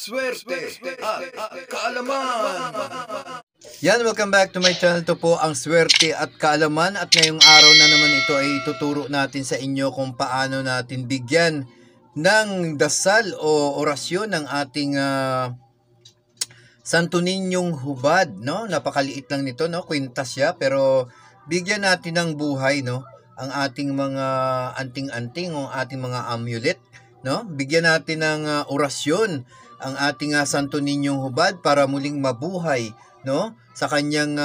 swerte at kaalaman. Yan, welcome back to my channel. To po ang swerte at kaalaman, at ngayong araw na naman ito ay tuturo natin sa inyo kung paano natin bigyan ng dasal o orasyon ng ating Santo Niñong hubad, no? Napakaliit lang nito, no? Kwintas siya, pero bigyan natin ng buhay, no? Ang ating mga anting-anting o ating mga amulet, no? Bigyan natin ng orasyon ang ating Santo Niñong hubad para muling mabuhay, no? Sa kanyang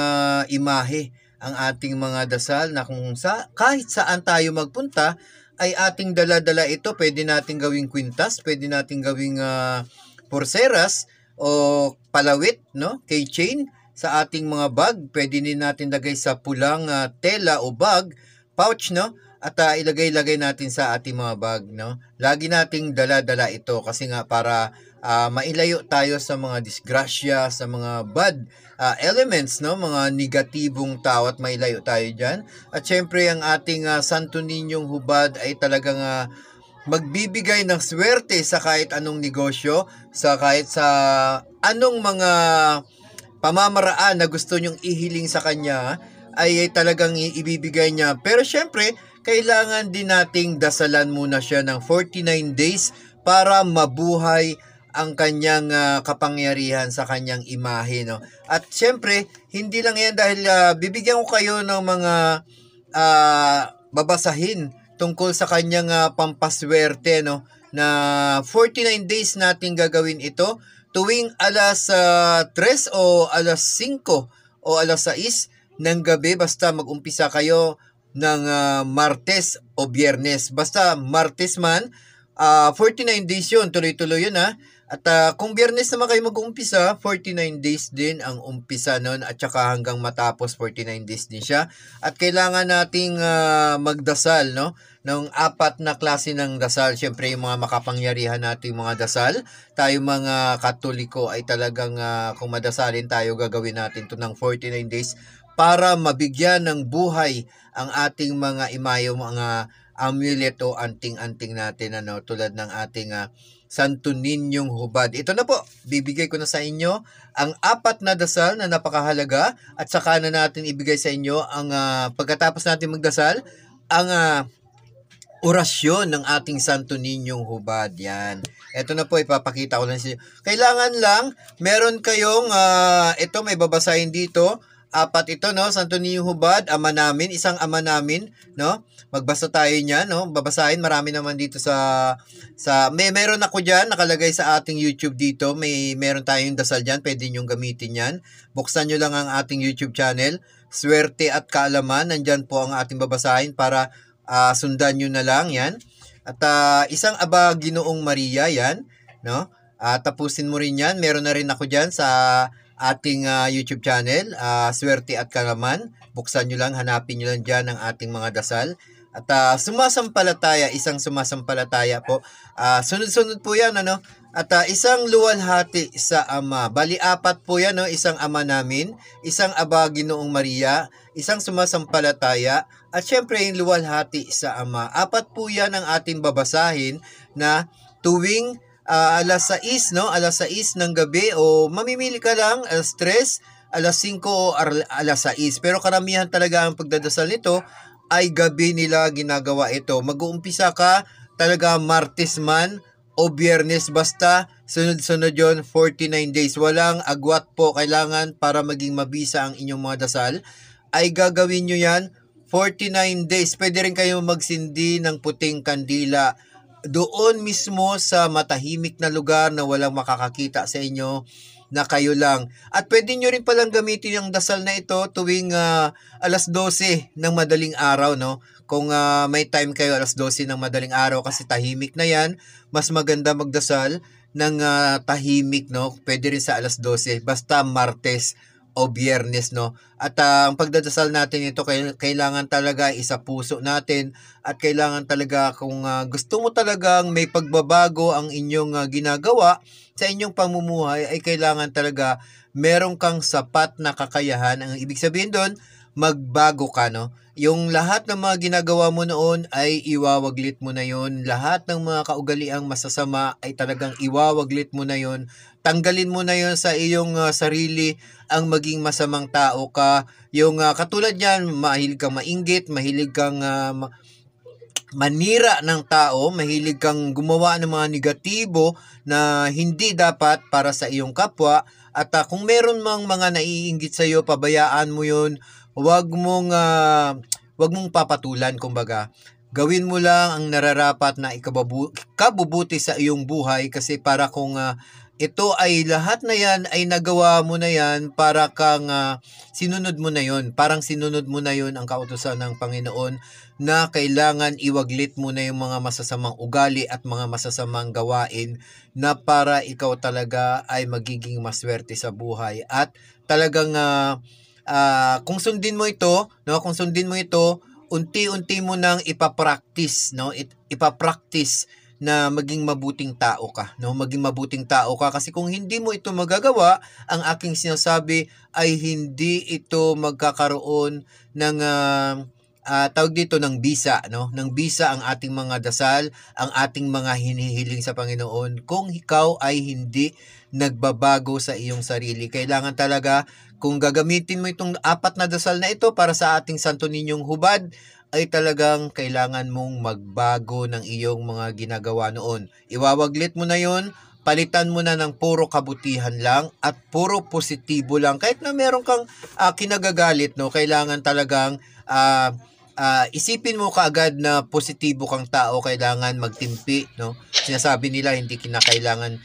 imahe ang ating mga dasal na kung kahit saan tayo magpunta ay ating dala-dala ito. Pwede nating gawing kwintas, pwede nating gawing porseras o palawit, no? Keychain sa ating mga bag. Pwede din natin lagay sa pulang tela o bag, pouch, no? At ilagay-lagay natin sa ating mga bag, no? Lagi nating dala-dala ito kasi nga para mailayo tayo sa mga disgrasya, sa mga bad elements, no? Mga negatibong tao, at mailayo tayo dyan. At syempre ang ating Santo Niñong hubad ay talagang magbibigay ng swerte sa kahit anong negosyo, sa kahit sa anong mga pamamaraan na gusto nyong ihiling sa kanya, ay talagang ibibigay niya. Pero syempre, kailangan din nating dasalan muna siya ng 49 days para mabuhay ang kanyang kapangyarihan sa kanyang imahe, no? At syempre, hindi lang yan dahil bibigyan ko kayo ng mga babasahin tungkol sa kanyang pampaswerte, no? Na 49 days natin gagawin ito tuwing alas 3 o alas 5 o alas 6 ng gabi. Basta mag-umpisa kayo ng Martes o Biyernes. Basta Martes man, 49 days yun. Tuloy-tuloy yun, ha? At kung Biyernes naman kayo mag-uumpisa, 49 days din ang umpisa nun, at saka hanggang matapos 49 days din siya. At kailangan nating magdasal, no? Ng 4 na klase ng dasal. Siyempre yung mga makapangyarihan nating mga dasal. Tayo mga Katoliko ay talagang kung madasalin tayo, gagawin natin to ng 49 days para mabigyan ng buhay ang ating mga imayo, mga amulet o anting-anting natin, ano, tulad ng ating Santo Niñong hubad. Ito na po, bibigay ko na sa inyo ang 4 na dasal na napakahalaga, at saka na natin ibigay sa inyo ang pagkatapos natin magdasal, ang orasyon ng ating Santo Niñong hubad. Yan. Ito na po, ipapakita ko lang sa inyo. Kailangan lang, meron kayong, ito may babasahin dito, 4 ito, no? Santo Niñong hubad, ama namin, isang ama namin, no? Magbasa tayo niyan, no? Babasahin, marami naman dito meron ako diyan nakalagay sa ating YouTube dito. Meron tayong dasal diyan, pwede niyo gamitin 'yan. Buksan niyo lang ang ating YouTube channel, Swerte at Kaalaman. Nandiyan po ang ating babasahin para sundan niyo na lang 'yan. At isang aba Ginoong Maria 'yan, no? Tapusin mo rin 'yan. Meron na rin ako diyan sa ating YouTube channel, Swerte at Kaalaman. Buksan nyo lang, hanapin nyo lang dyan ang ating mga dasal. At sumasampalataya, isang sumasampalataya po. Sunod-sunod po yan, ano? At isang luwalhati sa Ama. Bali, 4 po yan, no? Isang ama namin, isang aba Ginoong Maria, isang sumasampalataya, at syempre yung luwalhati sa Ama. 4 po yan ang ating babasahin na tuwing alas 6, no? Alas 6 ng gabi, o mamimili ka lang, alas 3, alas 5 o alas 6. Pero karamihan talaga ang pagdadasal nito ay gabi nila ginagawa ito. Mag-uumpisa ka talaga Martes man o Biyernes, basta sunod-sunod yon, 49 days. Walang agwat po. Kailangan para maging mabisa ang inyong mga dasal ay gagawin nyo yan 49 days. Pwede rin kayo magsindi ng puting kandila doon mismo sa matahimik na lugar na walang makakakita sa inyo, na kayo lang. At pwede nyo rin palang gamitin yung dasal na ito tuwing alas 12 ng madaling araw, no? Kung may time kayo alas 12 ng madaling araw, kasi tahimik na yan, mas maganda magdasal ng tahimik, no? Pwede rin sa alas 12, basta Martes o Biyernes, no? At ang pagdadasal natin ito, kailangan talaga isa puso natin, at kailangan talaga kung gusto mo talagang may pagbabago ang inyong ginagawa sa inyong pamumuhay, ay kailangan talaga meron kang sapat na kakayahan. Ang ibig sabihin doon, magbago ka, no? yung lahat ng mga ginagawa mo noon ay iwawaglit mo na yon. Lahat ng mga kaugaliang masasama ay talagang iwawaglit mo na yon. Tanggalin mo na yon sa iyong sarili ang maging masamang tao ka. Yung katulad niyan, mahilig kang mainggit, mahilig kang manira ng tao, mahilig kang gumawa ng mga negatibo na hindi dapat para sa iyong kapwa. At kung meron mang mga naiinggit sa iyo, pabayaan mo yun. Wag mong papatulan, kumbaga. Gawin mo lang ang nararapat na ikabubuti sa iyong buhay, kasi para kung ito ay lahat na yan ay nagawa mo na yan, para kang sinunod mo na yon. Parang sinunod mo na yon ang kautusan ng Panginoon na kailangan iwaglit mo na yung mga masasamang ugali at mga masasamang gawain, na para ikaw talaga ay magiging maswerte sa buhay. At talagang kung sundin mo ito, unti-unti mo nang ipapractice, no? Ipapractice na maging mabuting tao ka, no? Maging mabuting tao ka, kasi kung hindi mo ito magagawa, ang aking sinasabi ay hindi ito magkakaroon ng tawag dito ng bisa, no? Ng bisa ang ating mga dasal, ang ating mga hinihiling sa Panginoon, kung ikaw ay hindi nagbabago sa iyong sarili. Kailangan talaga, kung gagamitin mo itong 4 na dasal na ito para sa ating Santo Ninyong Hubad, ay talagang kailangan mong magbago ng iyong mga ginagawa noon. Iwawaglit mo na yon, palitan mo na ng puro kabutihan lang at puro positibo lang. Kahit na meron kang kinagagalit, no, kailangan talagang isipin mo kaagad na positibo kang tao, kailangan magtimpi, no? Sinasabi nila hindi kinakailangan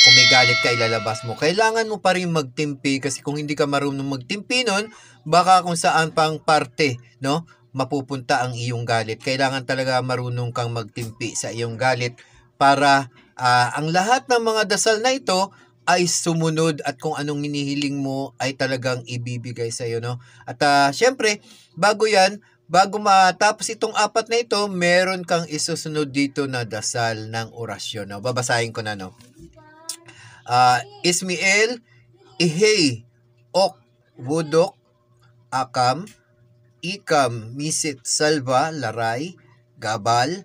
kung may galit ka ilalabas mo. Kailangan mo pa rin magtimpi, kasi kung hindi ka marunong magtimpi nun, baka kung saan pang parte, no, mapupunta ang iyong galit. Kailangan talaga marunong kang magtimpi sa iyong galit para ang lahat ng mga dasal na ito ay sumunod, at kung anong hinihiling mo ay talagang ibibigay sa iyo, no? At syempre, bago matapos itong 4 na ito, meron kang isusunod dito na dasal ng orasyon, no? Babasahin ko na, no? Ismiel, Ihey, Ok, Wudok, Akam, Ikam, Misit, Salva, Laray, Gabal,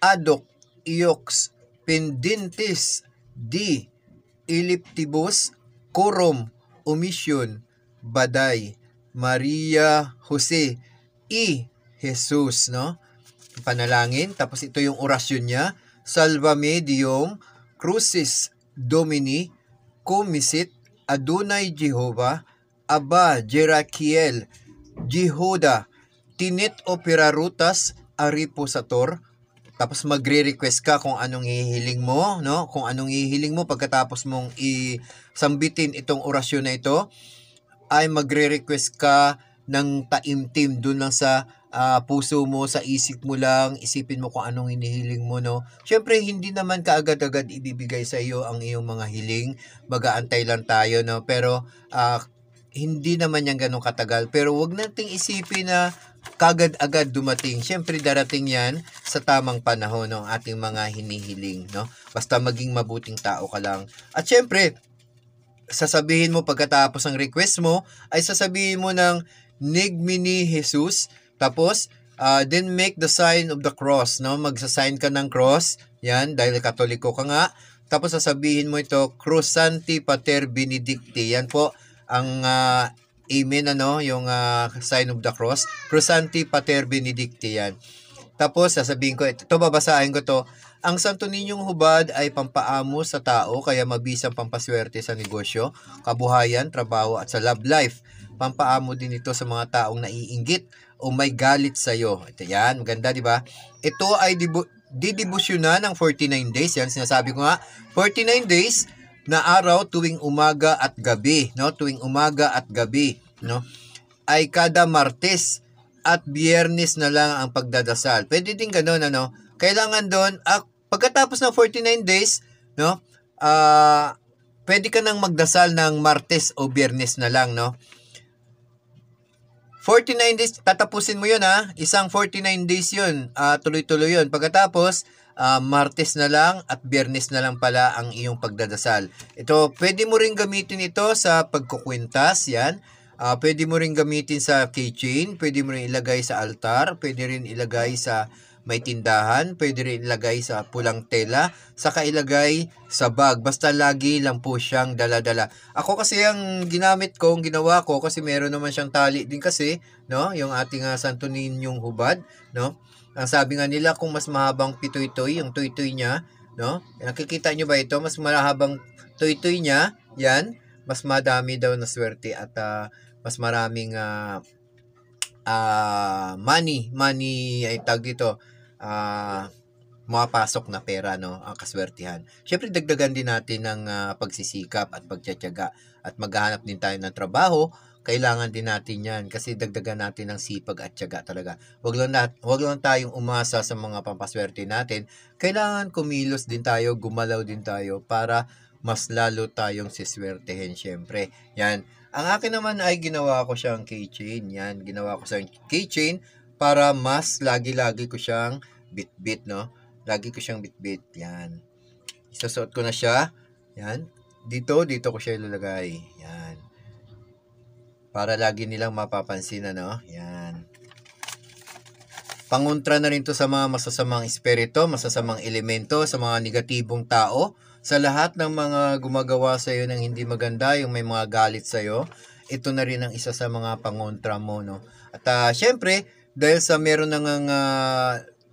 Adok, Iox, Pendintis, Di, Iliptibus, Korom, Omisyon, Baday, Maria, Jose, Jesus, no? Panalangin. Tapos ito yung orasyon niya. Salvame Diom, Crucis Domini, Kumisit, Adonai Jehovah, Aba Jerakiel, Jehoda, Tinit Operarutas, Ariposator. Tapos magre-request ka kung anong hihiling mo, no? Kung anong hihiling mo pagkatapos mong isambitin itong orasyon na ito, ay magre-request ka ng taimtim dun lang sa puso mo, sa isip mo lang, isipin mo kung anong hinihiling mo, no? Syempre, hindi naman kaagad-agad ibibigay sa iyo ang iyong mga hiling. Mag-aantay lang tayo, no? Pero hindi naman yan ganun katagal. Pero wag nating isipin na kagad-agad dumating. Syempre, darating yan sa tamang panahon ng ating mga hinihiling, no? Basta maging mabuting tao ka lang. At syempre, sasabihin mo pagkatapos ng request mo, ay sasabihin mo ng Nigmini Jesus, tapos then make the sign of the cross, no? Magsasign ka ng cross, yan, dahil Katoliko ka nga. Tapos sasabihin mo ito, Crusanti Pater Benedicti, yan po ang amen, ano, yung sign of the cross, Crusanti Pater Benedicti, yan. Tapos sasabihin ko, ito babasahin ko to, ang Santo Ninyong Hubad ay pampaamo sa tao, kaya mabisang pampaswerte sa negosyo, kabuhayan, trabaho at sa love life. Pampaamo din ito sa mga taong naiinggit o may galit sa iyo. Ito yan, maganda, di ba? Ito ay didibusyonan ng 49 days. Yan, sinasabi ko nga, 49 days na araw tuwing umaga at gabi, no? Tuwing umaga at gabi, no? Ay kada Martes at Biyernes na lang ang pagdadasal. Pwede din ganoon, ano? Kailangan doon, pagkatapos ng 49 days, no? Pwede ka nang magdasal ng Martes o Biyernes na lang, no? 49 days, tatapusin mo yun, ha? Isang 49 days yun, tuloy-tuloy yun. Pagkatapos, Martes na lang at Biyernes na lang pala ang iyong pagdadasal. Ito, pwede mo rin gamitin ito sa pagkukwintas, yan. Pwede mo rin gamitin sa keychain, pwede mo rin ilagay sa altar, pwede rin ilagay sa may tindahan, pwede rin ilagay sa pulang tela, saka ilagay sa bag. Basta lagi lang po siyang dala-dala. Ako kasi ang ginamit ko, ang ginawa ko, kasi meron naman siyang tali din kasi, no? Yung ating Santo Niñong hubad, no? Ang sabi nga nila, kung mas mahabang pitoy-toy, yung toy-toy niya, no? Nakikita nyo ba ito? Mas mahabang toy-toy niya, yan, mas madami daw na swerte at mas maraming money ay tag dito, mapasok na pera, no, ang kaswertihan. Syempre dagdagan din natin ng pagsisikap at pagtiyatiyaga at maghahanap din tayo ng trabaho. Kailangan din natin yan kasi dagdagan natin ng sipag at tiyaga talaga. Wag lang tayong umasa sa mga pampaswerte natin. Kailangan kumilos din tayo, gumalaw din tayo para mas lalo tayong siswertehin syempre. Yan. Ang akin naman ay ginawa ko siyang keychain. Yan, ginawa ko siyang keychain para mas lagi-lagi ko siyang bit-bit, no? Lagi ko siyang bit-bit. Yan. Isusuot ko na siya. Yan. Dito ko siya ilalagay. Yan. Para lagi nilang mapapansin, ano? Yan. Pangontra na rin to sa mga masasamang espiritu, masasamang elemento, sa mga negatibong tao, sa lahat ng mga gumagawa sa iyo ng hindi maganda, yung may mga galit sa iyo. Ito na rin ang isa sa mga pangontra mo, no? At syempre, dahil sa meron nang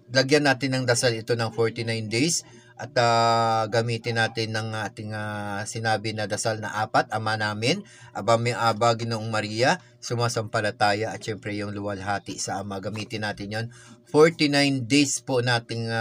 lagyan natin ng dasal ito ng 49 days at gamitin natin ng ating sinabi na dasal na 4, Ama namin, Aba Ginoong Maria, sumasampalataya at syempre yung luwalhati sa Ama. Gamitin natin yon 49 days po nating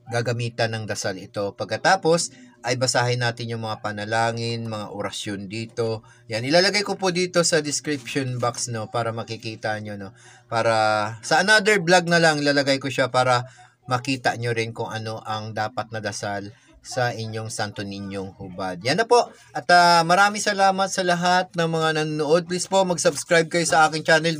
gagamitan ng dasal ito. Pagkatapos ay basahin natin yung mga panalangin, mga orasyon dito. Yan, ilalagay ko po dito sa description box, no, para makikita nyo, no. Para sa another vlog na lang ilalagay ko siya para makita nyo rin kung ano ang dapat na dasal sa inyong Santo Niñong hubad. Yan na po. At maraming salamat sa lahat ng mga nanonood. Please po mag-subscribe kayo sa aking channel.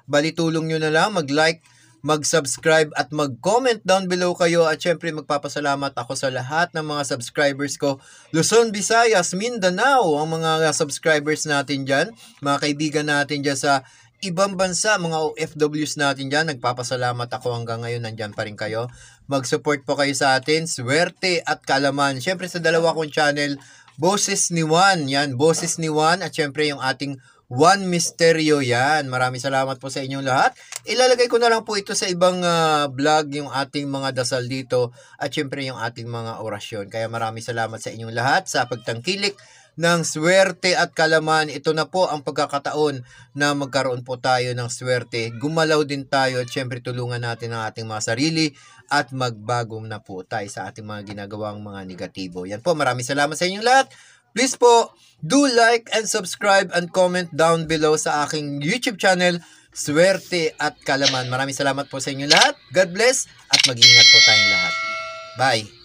Bali tulong nyo na lang. Mag-like, mag-subscribe at mag-comment down below kayo. At syempre magpapasalamat ako sa lahat ng mga subscribers ko. Luzon, Visayas, Mindanao, ang mga subscribers natin dyan. Mga kaibigan natin dyan sa ibang bansa, mga OFWs natin dyan. Nagpapasalamat ako hanggang ngayon. Nandyan pa rin kayo. Mag-support po kayo sa atin. Swerte at Kaalaman. Syempre sa dalawa kong channel, Boses ni Juan. Yan, Boses ni Juan. At syempre yung ating Juan Misterio. Yan. Maraming salamat po sa inyong lahat. Ilalagay ko na lang po ito sa ibang vlog, yung ating mga dasal dito. At syempre yung ating mga orasyon. Kaya maraming salamat sa inyong lahat sa pagtangkilik ng swerte at kaalaman. Ito na po ang pagkakataon na magkaroon po tayo ng swerte. Gumalaw din tayo at syempre tulungan natin ang ating mga sarili at magbagong na po tayo sa ating mga ginagawang mga negatibo. Yan po, maraming salamat sa inyong lahat. Please po, do like and subscribe and comment down below sa aking YouTube channel, Swerte at Kaalaman. Maraming salamat po sa inyong lahat. God bless at mag-ingat po tayong lahat. Bye!